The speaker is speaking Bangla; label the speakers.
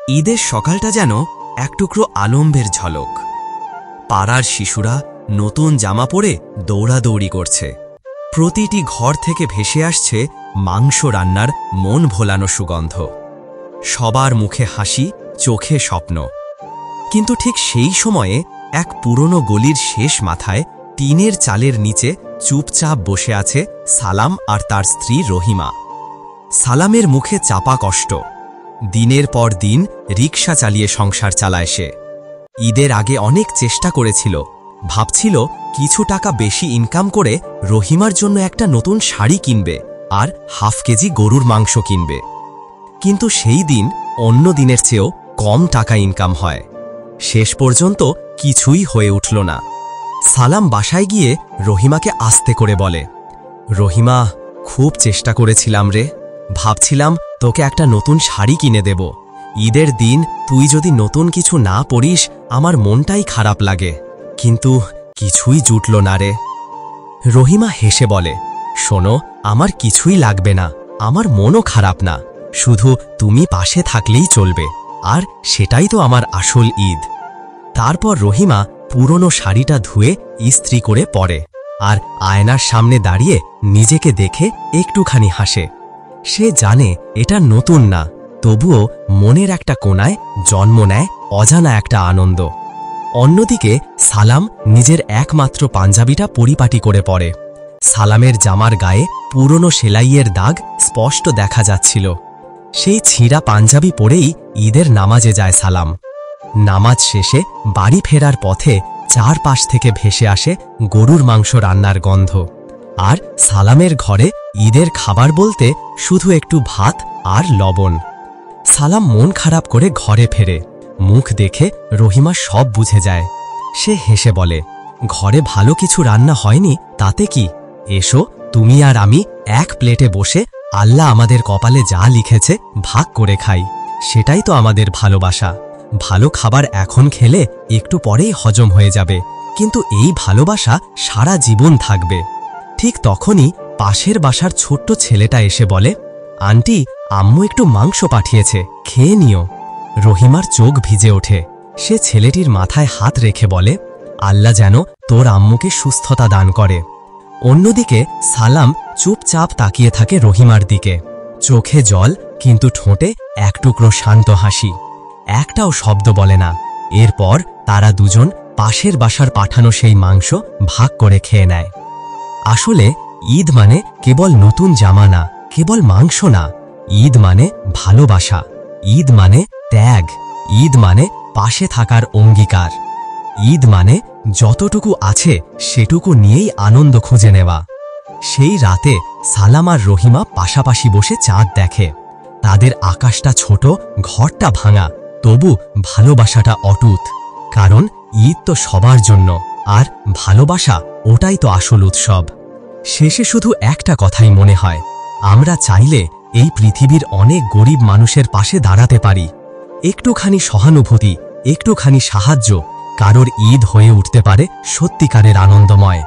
Speaker 1: ঈদের সকালটা যেন এক টুকরো আনন্দের ঝলক। পাড়ার শিশুরা নতুন জামা পরে দৌড়াদৌড়ি করছে। প্রতিটি ঘর থেকে ভেসে আসছে মাংস রান্নার মন ভোলানো সুগন্ধ। সবার মুখে হাসি, চোখে স্বপ্ন। কিন্তু ঠিক সেই সময়ে এক পুরনো গলির শেষ মাথায় টিনের চালের নিচে চুপচাপ বসে আছে সালাম আর তার স্ত্রী রহিমা। সালামের মুখে চাপা কষ্ট। দিনের পর দিন রিকশা চালিয়ে সংসার চালায় সে। ঈদের আগে অনেক চেষ্টা করেছিল, ভাবছিল কিছু টাকা বেশি ইনকাম করে রহিমার জন্য একটা নতুন শাড়ি কিনবে আর হাফ কেজি গরুর মাংস কিনবে। কিন্তু সেই দিন অন্য দিনের চেয়েও কম টাকা ইনকাম হয়। শেষ পর্যন্ত কিছুই হয়ে উঠল না। সালাম বাসায় গিয়ে রহিমাকে আস্তে করে বলে, রহিমা, খুব চেষ্টা করেছিলাম রে। ভাবছিলাম তোকে একটা নতুন শাড়ি কিনে দেব। ঈদের দিন তুই যদি নতুন কিছু না পরিস আমার মনটাই খারাপ লাগে, কিন্তু কিছুই জুটল না রে। রহিমা হেসে বলে, শোনো, আমার কিছুই লাগবে না, আমার মনও খারাপ না, শুধু তুমি পাশে থাকলেই চলবে, আর সেটাই তো আমার আসল ঈদ। তারপর রহিমা পুরনো শাড়িটা ধুয়ে ইস্ত্রি করে পরে আর আয়নার সামনে দাঁড়িয়ে নিজেকে দেখে একটুখানি হাসে। সে জানে এটা নতুন না, তবুও মনের একটা কোণায় জন্ম নেয় অজানা একটা আনন্দ। অন্যদিকে সালাম নিজের একমাত্র পাঞ্জাবিটা পরিপাটি করে পরে। সালামের জামার গায়ে পুরনো সেলাইয়ের দাগ স্পষ্ট দেখা যাচ্ছিল। সেই ছিঁড়া পাঞ্জাবি পরেই ঈদের নামাজে যায় সালাম। নামাজ শেষে বাড়ি ফেরার পথে চারপাশ থেকে ভেসে আসে গরুর মাংস রান্নার গন্ধ। আর সালামের ঘরে ঈদের খাবার বলতে শুধু একটু ভাত আর লবণ। সালাম মন খারাপ করে ঘরে ফেরে। মুখ দেখে রহিমা সব বুঝে যায়। সে হেসে বলে, ঘরে ভালো কিছু রান্না হয়নি তাতে কি, এসো তুমি আর আমি এক প্লেটে বসে আল্লাহ আমাদের কপালে যা লিখেছে ভাগ করে খাই। সেটাই তো আমাদের ভালোবাসা। ভালো খাবার এখন খেলে একটু পরেই হজম হয়ে যাবে, কিন্তু এই ভালোবাসা সারা জীবন থাকবে। ঠিক তখনই পাশের বাসার ছোট্ট ছেলেটা এসে বলে, আন্টি, আম্মু একটু মাংস পাঠিয়েছে, খেয়ে নিও। রহিমার চোখ ভিজে ওঠে। সে ছেলেটির মাথায় হাত রেখে বলে, আল্লাহ যেন তোর আম্মুকে সুস্থতা দান করে। অন্যদিকে সালাম চুপচাপ তাকিয়ে থাকে রহিমার দিকে। চোখে জল, কিন্তু ঠোঁটে এক টুকরো শান্ত হাসি। একটাও শব্দ বলে না। এরপর তারা দুজন পাশের বাসার পাঠানো সেই মাংস ভাগ করে খেয়ে নেয়। আসলে ঈদ মানে কেবল নতুন জামা না, কেবল মাংস না। ঈদ মানে ভালোবাসা, ঈদ মানে ত্যাগ, ঈদ মানে পাশে থাকার অঙ্গীকার, ঈদ মানে যতটুকু আছে সেটুকু নিয়েই আনন্দ খুঁজে নেওয়া। সেই রাতে সালাম আর রহিমা পাশাপাশি বসে চাঁদ দেখে। তাদের আকাশটা ছোট, ঘরটা ভাঙা, তবু ভালোবাসাটা অটুট। কারণ ঈদ তো সবার জন্য, আর ভালোবাসা ওটাই তো আসল উৎসব। শেষে শুধু একটা কথাই মনে হয়, আমরা চাইলে এই পৃথিবীর অনেক গরিব মানুষের পাশে দাঁড়াতে পারি। একটুখানি সহানুভূতি, একটুখানি সাহায্য, কারোর ঈদ হয়ে উঠতে পারে সত্যিকারের আনন্দময়।